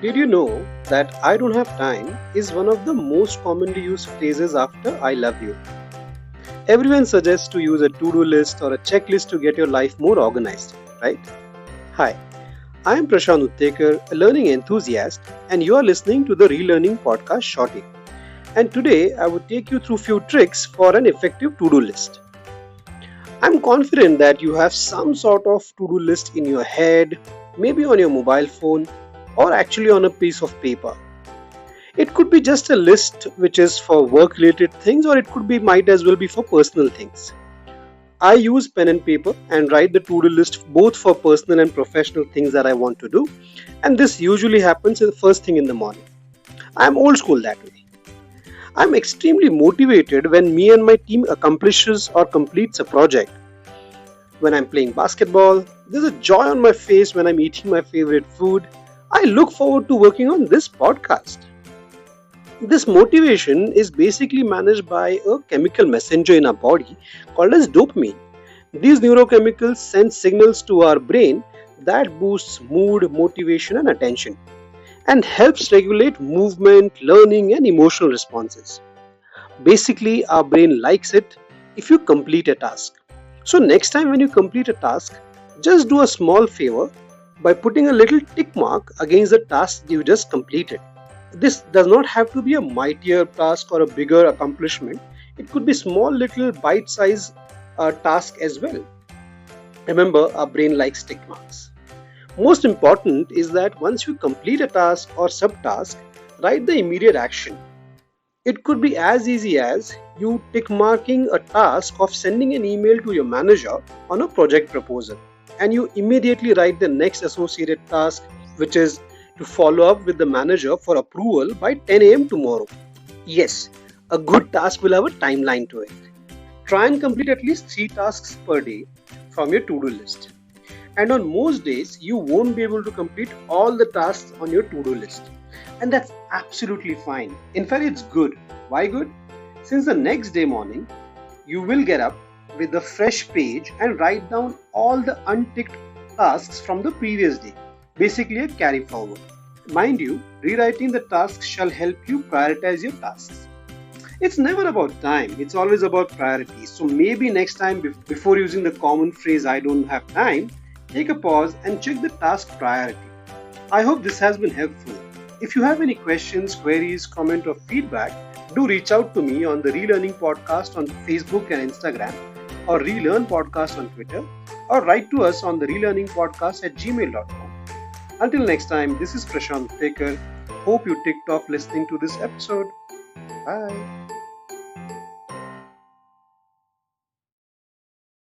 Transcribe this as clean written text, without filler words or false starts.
Did you know that "I don't have time" is one of the most commonly used phrases after "I love you"? Everyone suggests to use a to-do list or a checklist to get your life more organized, right? Hi, I am Prashant Uttekar, a learning enthusiast, and you are listening to the Relearning Podcast Shorty. And today I would take you through few tricks for an effective to-do list. I'm confident that you have some sort of to-do list in your head, maybe on your mobile phone, or actually on a piece of paper. It could be just a list which is for work related things, or it could be might as well be for personal things. I use pen and paper and write the to-do list both for personal and professional things that I want to do, and this usually happens the first thing in the morning. I'm old school that way. I'm extremely motivated when me and my team accomplishes or completes a project. When I'm playing basketball, there's a joy on my face when I'm eating my favorite food. I look forward to working on this podcast. This motivation is basically managed by a chemical messenger in our body called as dopamine. These neurochemicals send signals to our brain that boosts mood, motivation, and attention and helps regulate movement, learning, and emotional responses. Basically, our brain likes it if you complete a task. So, next time when you complete a task, just do a small favor by putting a little tick mark against the task you just completed. This does not have to be a mightier task or a bigger accomplishment. It could be small little bite-sized task as well. Remember, our brain likes tick marks. Most important is that once you complete a task or subtask, write the immediate action. It could be as easy as you tick marking a task of sending an email to your manager on a project proposal, and you immediately write the next associated task, which is to follow up with the manager for approval by 10 a.m. tomorrow. Yes, a good task will have a timeline to it. Try and complete at least 3 tasks per day from your to-do list. And on most days, you won't be able to complete all the tasks on your to-do list. And that's absolutely fine. In fact, it's good. Why good? Since the next day morning, you will get up with a fresh page and write down all the unticked tasks from the previous day. Basically a carry forward. Mind you, rewriting the tasks shall help you prioritize your tasks. It's never about time, it's always about priorities. So maybe next time before using the common phrase "I don't have time," take a pause and check the task priority. I hope this has been helpful. If you have any questions, queries, comment or feedback, do reach out to me on the Relearning Podcast on Facebook and Instagram, or Relearn Podcast on Twitter, or write to us on the relearningpodcast@gmail.com. Until next time, this is Prashant Tekar. Hope you ticked off listening to this episode. Bye.